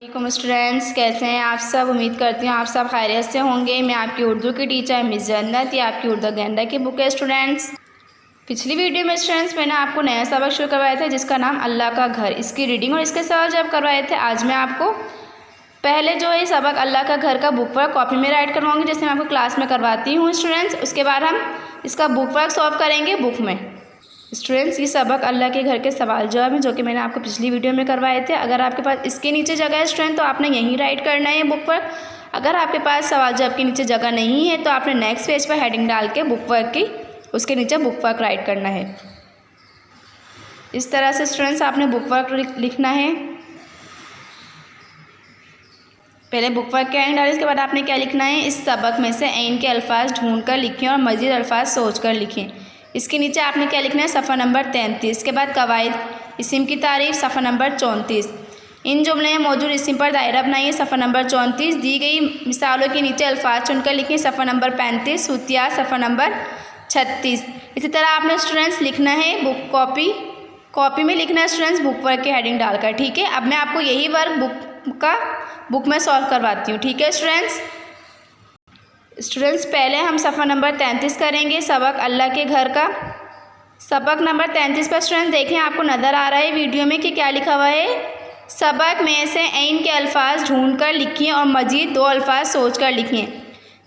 वालेकुम स्टूडेंट्स, कैसे हैं आप सब। उम्मीद करती हूँ आप सब खैरियत से होंगे। मैं आपकी उर्दू की टीचर मिस जन्नत, ये आपकी उर्दू गेंदा की बुक है। स्टूडेंट्स, पिछली वीडियो में स्टूडेंट्स मैंने आपको नया सबक शुरू करवाया था जिसका नाम अल्लाह का घर। इसकी रीडिंग और इसके सवाल जब करवाए थे, आज मैं आपको पहले जो है सबक अल्लाह का घर का बुक वर्क कॉपी में राइट करवाऊँगी, जैसे मैं आपको क्लास में करवाती हूँ स्टूडेंट्स। उसके बाद हम इसका बुक वर्क सॉल्व करेंगे बुक में। स्टूडेंट्स, ये सबक अल्लाह के घर के सवाल जवाब हैं जो कि मैंने आपको पिछली वीडियो में करवाए थे। अगर आपके पास इसके नीचे जगह है स्टूडेंट तो आपने यहीं राइट करना है बुक वर्क। अगर आपके पास सवाल जवाब के नीचे जगह नहीं है तो आपने नेक्स्ट पेज पर हेडिंग डाल के बुक वर्क की उसके नीचे बुक वर्क राइट करना है। इस तरह से स्टूडेंट्स आपने बुक वर्क लिखना है। पहले बुक वर्क के हेडिंग डालें, इसके बाद आपने क्या लिखना है, इस सबक में से ऐन के अल्फाज ढूंढ कर लिखें और मज़ीद अल्फाज सोच कर लिखें। इसके नीचे आपने क्या लिखना है, सफ़ा नंबर 33 के बाद कवायद इस्म की तारीफ़ सफ़ा नंबर 34। इन जुमले में मौजूद इस्म पर दायरा बनाइए सफ़ा नंबर 34। दी गई मिसालों के नीचे अल्फाज चुनकर लिखें सफ़ा नंबर 35। सूतियात सफ़ा नंबर 36। इसी तरह आपने स्टूडेंट्स लिखना है बुक कॉपी में लिखना है स्टूडेंट्स बुक वर्क की हेडिंग डालकर। ठीक है, अब मैं आपको यही वर्क बुक में सॉल्व करवाती हूँ। ठीक है स्टूडेंट्स, पहले हम सफ़ा नंबर 33 करेंगे सबक अल्लाह के घर का। सबक नंबर 33 पर स्टूडेंट्स देखें, आपको नज़र आ रहा है वीडियो में कि क्या लिखा हुआ है, सबक में से ऐन के अल्फाज ढूंढ कर लिखिए और मज़ीद 2 अल्फाज सोच कर लिखिए।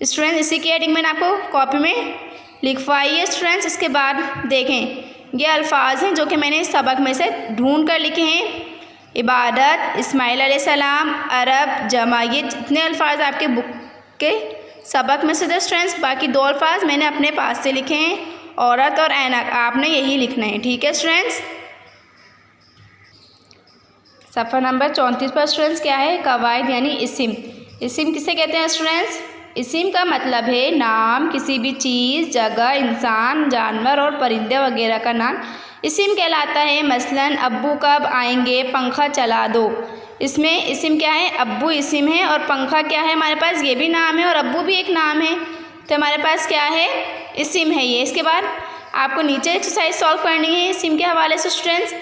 स्टूडेंट्स, इसी की हेडिंग मैंने आपको कॉपी में लिखवाई है स्टूडेंट्स। इसके बाद देखें, ये अल्फाज हैं जो कि मैंने इस सबक में से ढूंढ कर लिखे हैं। इबादत, इस्माइल अलैहिस्सलाम, अरब, जमा, ये जितने अल्फाज आपके बुक के सबक में से थे स्टूडेंट्स, बाकी 2 अल्फाज मैंने अपने पास से लिखे हैं, औरत और ऐनक, आपने यही लिखना है। ठीक है स्टूडेंट्स, सफ़ा नंबर 34 पर स्टूडेंट्स क्या है, कवायद यानी इस्म। इस्म किसे कहते हैं स्टूडेंट्स, इस्म का मतलब है नाम, किसी भी चीज़, जगह, इंसान, जानवर और परिंदे वगैरह का नाम इस्म कहलाता है। मसलन अब्बू कब आएंगे, पंखा चला दो। इसमें इस्म क्या है, अब्बू इस्म है और पंखा क्या है हमारे पास, ये भी नाम है और अब्बू भी एक नाम है, तो हमारे पास क्या है, इस्म है ये। इसके बाद आपको नीचे एक्सरसाइज सॉल्व करनी है इस्म के हवाले से स्टूडेंट्स।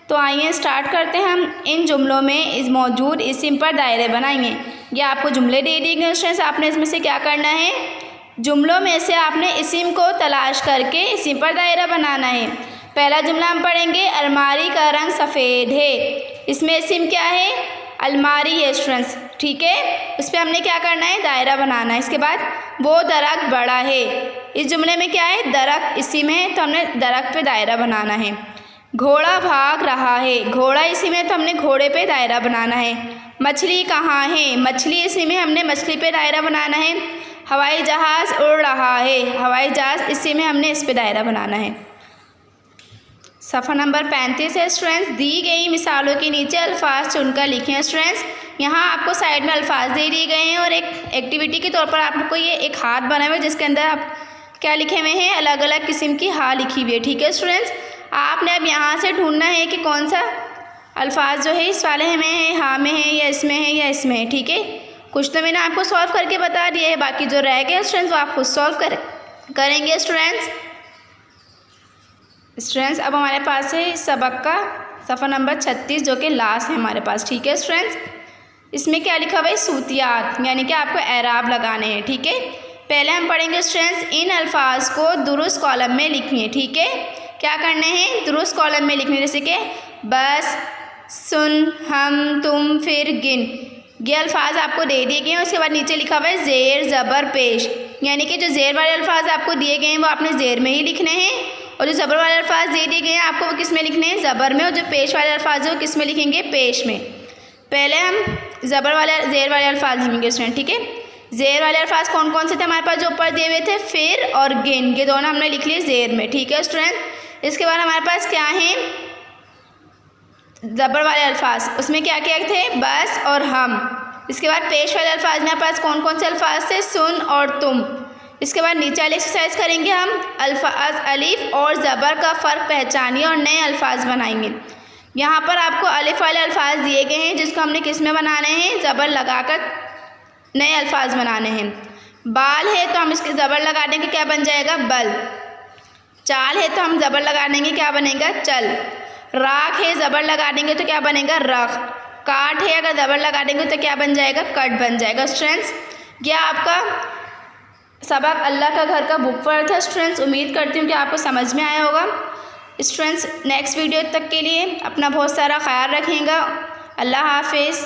तो आइए स्टार्ट करते हैं। हम इन जुमलों में इस मौजूद इस्म पर दायरे बनाएंगे। ये आपको जुमले दे दिए गए स्टूडेंट्स, आपने इसमें से क्या करना है, जुमलों में से आपने इस्म को तलाश करके इस्म पर दायरा बनाना है। पहला जुमला हम पढ़ेंगे, अलमारी का रंग सफ़ेद है। इसमें इस्म क्या है, अलमारी है स्टूडेंट्स। ठीक है, उस पर हमने क्या करना है, दायरा बनाना है। इसके बाद वो दरख्त बड़ा है। इस जुमले में क्या है, दरख्त इस्म है तो हमने दरख्त पे दायरा बनाना है। घोड़ा भाग रहा है, घोड़ा इस्म है तो हमने घोड़े पे दायरा बनाना है। मछली कहाँ है, मछली इस्म है, हमने मछली पे दायरा बनाना है। हवाई जहाज़ उड़ रहा है, हवाई जहाज़ इस्म है, हमने इस पे दायरा बनाना है। सफ़ा नंबर 35 है स्टूडेंट्स, दी गई मिसालों के नीचे अल्फाज चुनकर लिखें। स्टूडेंट्स, यहाँ आपको साइड में अल्फाज दे दिए गए हैं और एक एक्टिविटी के तौर पर आपको ये एक हाथ बना हुआ है जिसके अंदर आप क्या लिखे हुए हैं, अलग अलग किस्म की हाँ लिखी हुई है। ठीक है स्टूडेंट्स, आपने अब यहाँ से ढूंढना है कि कौन सा अल्फाज जो है इस वाले में है, हाँ में है या इसमें है या इसमें है। ठीक है, कुछ तो मैंने आपको सॉल्व करके बता दिया है, बाकी जो रह गए स्टूडेंट्स वो आप खुद सॉल्व करेंगे स्टूडेंट्स। अब हमारे पास है इस सबक का सफ़ा नंबर 36 जो कि लास्ट है हमारे पास। ठीक है स्टूडेंट्स, इसमें क्या लिखा हुआ है, सूतियात, यानी कि आपको एराब लगाने हैं। ठीक है, पहले हम पढ़ेंगे स्टूडेंट्स, इन अल्फाज को दुरुस्त कॉलम में लिखिए। ठीक है, क्या करने हैं, दुरुस्त कॉलम में लिखने, जैसे कि बस, सुन, हम, तुम, फिर, गिन, ये अल्फाज आपको दे दिए गए हैं। उसके बाद नीचे लिखा हुआ है ज़ेर, ज़बर, पेश, यानी कि जो ज़ेर वाले अल्फाज आपको दिए गए हैं वो आपने ज़ेर में ही लिखने हैं और जो ज़बर वाले अल्फाज दे दिए गए हैं आपको वो किस में लिखने हैं, ज़बर में, और जो पेश वाले अल्फाज है वो किस में लिखेंगे, पेश में। पहले हम ज़ेर वाले अल्फाज लिखेंगे स्टूडेंट। ठीक है, ज़ेर वाले अल्फाज कौन कौन से थे हमारे पास जो ऊपर दिए हुए थे, फिर और गिन, ये दोनों हमने लिख लिए ज़ेर में। ठीक है स्टूडेंट, इसके बाद हमारे पास क्या है, ज़बर वाले अल्फाज, उसमें क्या क्या थे, बस और हम। इसके बाद पेश वाले अल्फाज में हमारे पास कौन कौन से अल्फाज थे, सुन और तुम। इसके बाद नीचे वाली एक्सरसाइज करेंगे हम, अल्फाज अलिफ और ज़बर का फ़र्क पहचानिए और नए अल्फाज बनाएंगे। यहाँ पर आपको अलिफ वाले अल्फाज दिए गए हैं जिसको हमने किस में बनाने हैं, ज़बर लगाकर नए अल्फाज बनाने हैं। बाल है तो हम इसके ज़बर लगा देंगे, क्या बन जाएगा, बल। चाल है तो हम ज़बर लगा देंगे, क्या बनेगा, चल। राख है, ज़बर लगा देंगे तो क्या बनेगा, रख। काट है, अगर ज़बर लगा देंगे तो क्या बन जाएगा, कट बन जाएगा। स्टूडेंट्स यह आपका सबक अल्लाह का घर का बुक वर्ड था। स्टूडेंट्स उम्मीद करती हूँ कि आपको समझ में आया होगा। स्टूडेंट्स नेक्स्ट वीडियो तक के लिए अपना बहुत सारा ख्याल रखिएगा। अल्लाह हाफिज़।